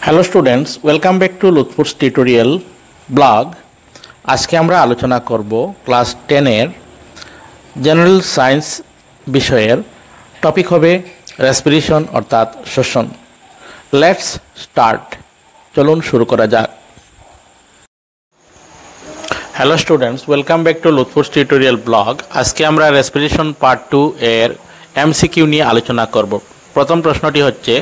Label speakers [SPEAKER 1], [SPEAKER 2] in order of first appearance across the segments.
[SPEAKER 1] Hello students, welcome back to Lutfur's tutorial blog. আজকে আমরা আলোচনা করব ক্লাস 10-এর জেনারেল সায়েন্স বিষয়ের টপিক হবে রেসপিরেশন অর্থাৎ শ্বসন। লেটস স্টার্ট, চলুন শুরু করা যাক। Hello students, welcome back to Lutfur's tutorial blog. আজকে আমরা রেসপিরেশন পার্ট 2 এর এমসিকিউ নিয়ে আলোচনা করব। প্রথম প্রশ্নটি হচ্ছে,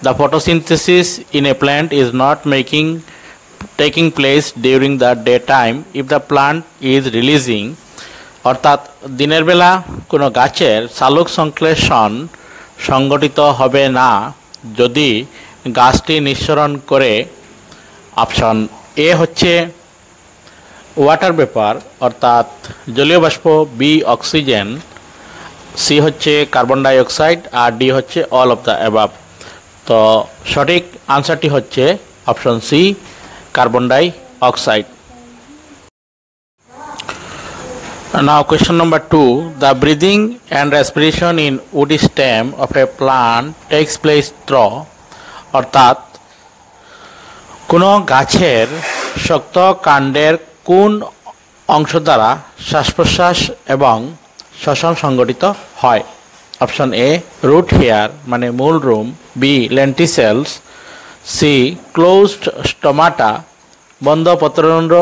[SPEAKER 1] the photosynthesis in a plant is not taking place during the daytime if the plant is releasing, অর্থাৎ দিনের বেলা কোনো গাছের সালোক সংশ্লেষণ সংগঠিত হবে না যদি গাছটি নিঃসরণ করে। অপশন এ হচ্ছে ওয়াটার ভেপার অর্থাৎ জলীয় বাষ্প, বি অক্সিজেন, সি হচ্ছে কার্বন ডাই অক্সাইড, আর ডি হচ্ছে অল অফ দ্য অ্যাবাভ। তো সঠিক আনসারটি হচ্ছে option C, carbon die oxide. Now question number 2, the breathing and respiration in woody stem of a plant takes place through, অর্থাৎ কোনো গাছের শক্ত কাণ্ডের কোন অংশ দ্বারা শ্বাস প্রশ্বাস এবং শ্বসন সংগঠিত হয়। অপশন এ রুট হেয়ার মানে মূল রুম, B lenticels, C closed stomata বন্ধ পত্ররন্ধ্র,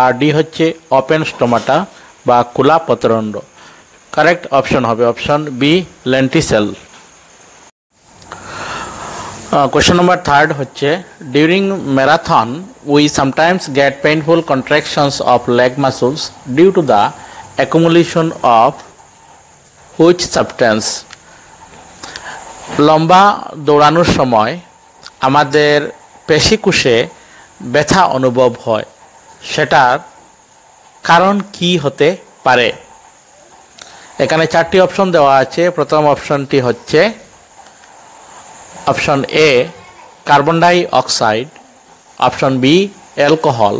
[SPEAKER 1] আর ডি হচ্ছে ওপেন স্টোমাটা বা খোলা পত্ররন্ধ্র। কারেক্ট অপশন হবে option B lenticel. Question number 3 হচ্ছে, during marathon we sometimes get painful contractions of leg muscles due to the accumulation of which substance. লম্বা দৌড়ানোর সময় আমাদের পেশিকোষে ব্যথা অনুভব হয়, সেটার কারণ কি হতে পারে? এখানে 4টি অপশন দেওয়া আছে। প্রথম অপশনটি হচ্ছে option A carbon die oxide, option B alcohol,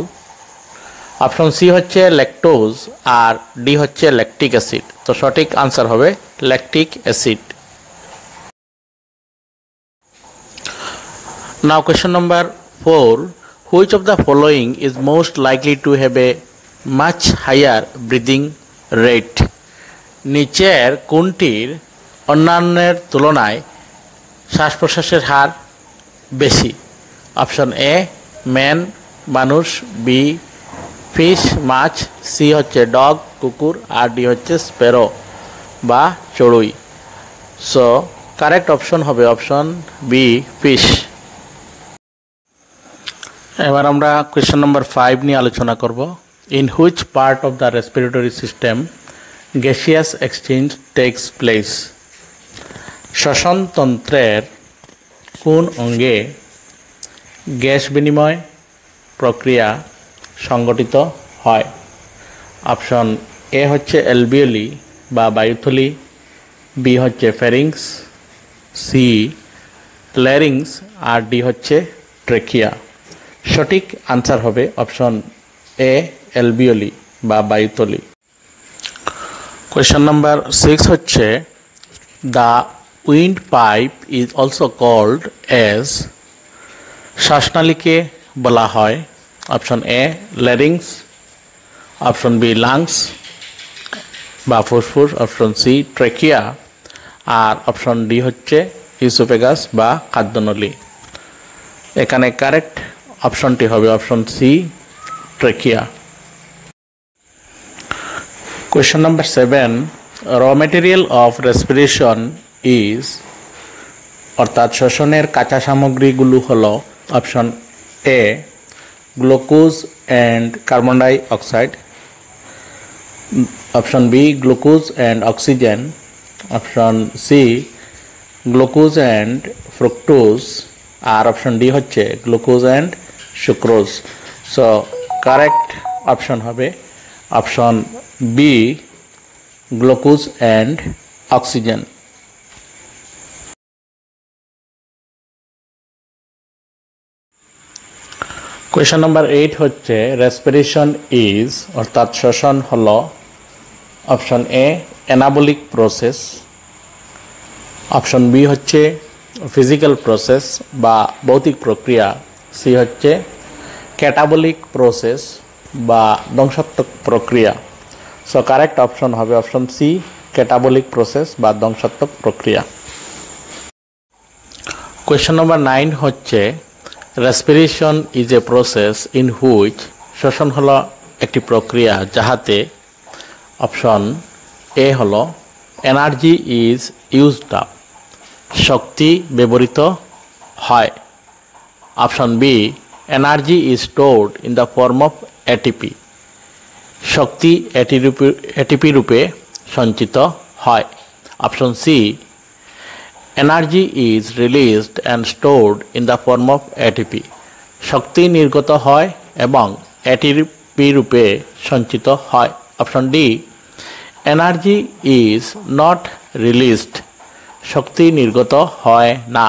[SPEAKER 1] option C হচ্ছে ল্যাকটোজ, আর ডি হচ্ছে ল্যাকটিক অ্যাসিড। তো সঠিক আনসার হবে lactic acid. Now question number 4, which of the following is most likely to have a much higher breathing rate? নিচের কোনটির অন্যান্যের তুলনায় শ্বাস প্রশ্বাসের হার বেশি? অপশন এ ম্যান মানুষ, বি ফিশ মাছ, সি হচ্ছে ডগ কুকুর, আর ডি হচ্ছে স্প্যারো বা চড়ুই। সো কারেক্ট অপশন হবে অপশন বি ফিশ। এবার আমরা কোয়েশ্চন নম্বর 5 নিয়ে আলোচনা করব। In which part of the respiratory system gaseous exchange takes place? শ্বসনতন্ত্রের কোন অঙ্গে গ্যাস বিনিময় প্রক্রিয়া সংগঠিত হয়? অপশন এ হচ্ছে অ্যালভিওলি বা বায়ুথলি, বি হচ্ছে ফ্যারিংস, সি ল্যারিংস, আর ডি হচ্ছে ট্রেকিয়া। সঠিক আনসার হবে অপশন এ অ্যালভিওলি বা বায়ুথলি। কোয়েশ্চন নাম্বার 6 হচ্ছে, the windpipe is also called as. শ্বাসনালীকে বলা হয় option A larynx, option B lungs বা ফুসফুস, অপশন সি ট্রেকিয়া, আর অপশন ডি হচ্ছে ইসোফেগাস বা খাদ্যনলী। এখানে কারেক্ট অপশনটি হবে option C trachea. Question number 7, raw material of respiration is, অর্থাৎ শ্বসনের কাঁচা সামগ্রীগুলো হলো option A glucose and carbon die oxide, option B glucose and oxygen, option C glucose and fructose, আর অপশন ডি হচ্ছে glucose and sucrose. So correct option হবে option B glucose and oxygen. Question number 8 হচ্ছে, respiration is, অর্থাৎ শ্বসন হলো option A anabolic process, option B হচ্ছে physical process বা ভৌতিক প্রক্রিয়া। সি হচ্ছে ক্যাটাবলিক প্রসেস বা ধ্বংসাত্মক প্রক্রিয়া। সো কারেক্ট অপশন হবে অপশন সি, ক্যাটাবলিক প্রসেস বা ধ্বংসাত্মক প্রক্রিয়া। কোয়েশ্চন নম্বর 9 হচ্ছে respiration is a process in which, শ্বসন হলো একটি প্রক্রিয়া যাহাতে অপশন এ হলো এনার্জি ইজ ইউজড আপ, শক্তি ব্যবহৃত হয়। Option B energy is stored in the form of ATP, শক্তি এটিপি রূপে সঞ্চিত হয়। Option C energy is released and stored in the form of ATP, শক্তি নির্গত হয় এবং এটিপি রূপে সঞ্চিত হয়। Option D energy is not released, শক্তি নির্গত হয় না।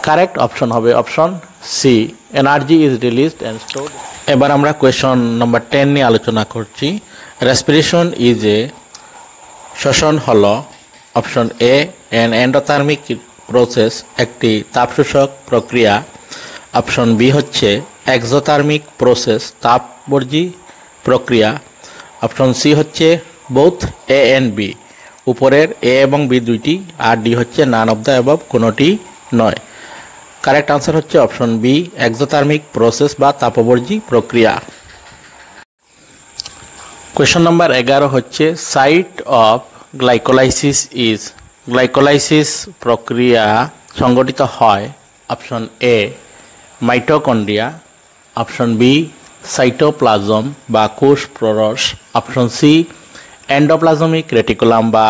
[SPEAKER 1] কারেক্ট অপশন হবে option C, energy is released and stored. এবার আমরা কোয়েশ্চন নম্বর 10 নিয়ে আলোচনা করছি। রেসপিরেশন ইজ এ, শ্বসন হলো option a an endothermic process, একটি তাপশোষক প্রক্রিয়া। অপশন বি হচ্ছে এক্সোথার্মিক প্রসেস, তাপবর্জী প্রক্রিয়া। অপশন সি হচ্ছে বোথ এ অ্যান্ড বি, উপরের এ এবং বি দুইটি, আর ডি হচ্ছে নান অফ দ্য অ্যাবভ, কোনোটি নয়। কারেক্ট আনসার হচ্ছে অপশন বি, এক্সোথার্মিক প্রসেস বা তাপবর্জী প্রক্রিয়া। কোয়েশ্চন নম্বর 11 হচ্ছে site of glycolysis is, glycolysis প্রক্রিয়া সংগঠিত হয় option A mitochondria, option B cytoplasm বা কোষ প্ররস, অপশন সি এন্ডোপ্লাজমিক রেটিকুলাম বা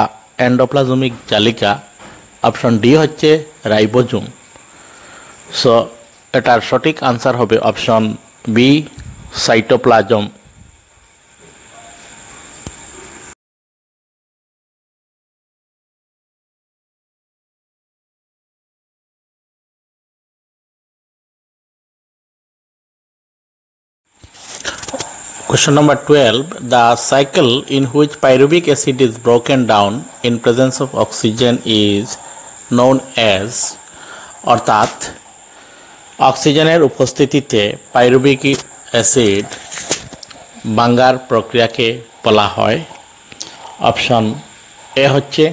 [SPEAKER 1] এন্ডোপ্লাজমিক জালিকা, অপশন ডি হচ্ছে রাইবোজোম। সো এটার সঠিক আনসার হবে option B, cytoplasm. Question number 12. The cycle in which pyruvic acid is broken down in presence of oxygen is known as, অর্থাৎ অক্সিজেনের উপস্থিতিতে pyruvic acid ভাঙ্গার প্রক্রিয়াকে বলা হয়। অপশন এ হচ্ছে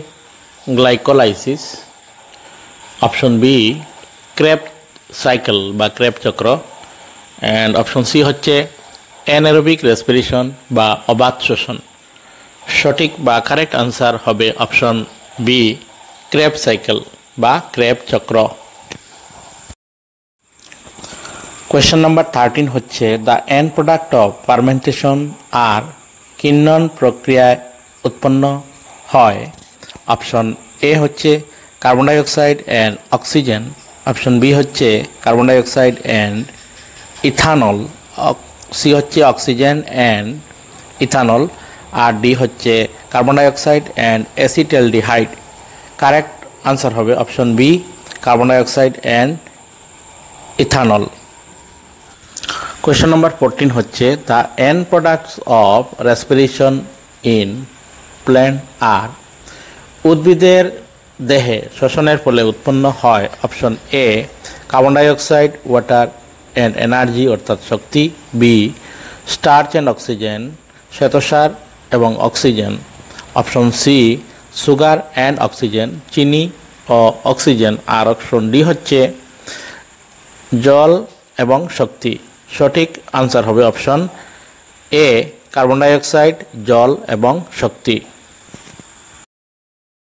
[SPEAKER 1] glycolysis, option B Krebs cycle বা ক্রেবস চক্র, অ্যান্ড অপশন সি হচ্ছে অ্যানারোবিক রেসপিরেশন বা অবাধ শ্বসন। সঠিক বা কারেক্ট আনসার হবে অপশন বি, ক্রেবস সাইকেল বা ক্রেবস চক্র। কোয়েশ্চন নাম্বার 13 হচ্ছে the end product of fermentation আর কিন্নন প্রক্রিয়ায় উৎপন্ন হয়। অপশন এ হচ্ছে carbon dioxide and oxygen, option B হচ্ছে carbon dioxide and ethanol, C হচ্ছে অক্সিজেন অ্যান্ড ইথানল, আর ডি হচ্ছে carbon dioxide and acetaldehyde. Correct answer হবে option B, carbon dioxide and ethanol. Question number 14 হচ্ছে the end products of respiration in plant are, উদ্ভিদের দেহে শ্বসনের ফলে উৎপন্ন হয়। Option A carbon dioxide, water and energy অর্থাৎ শক্তি, বি স্টার্চ অ্যান্ড অক্সিজেন, শ্বেতসার এবং oxygen, option C sugar and oxygen, চিনি ও অক্সিজেন, আর অপশন ডি হচ্ছে জল এবং শক্তি। সঠিক আনসার হবে অপশন এ, কার্বন ডাইঅক্সাইড, জল এবং শক্তি।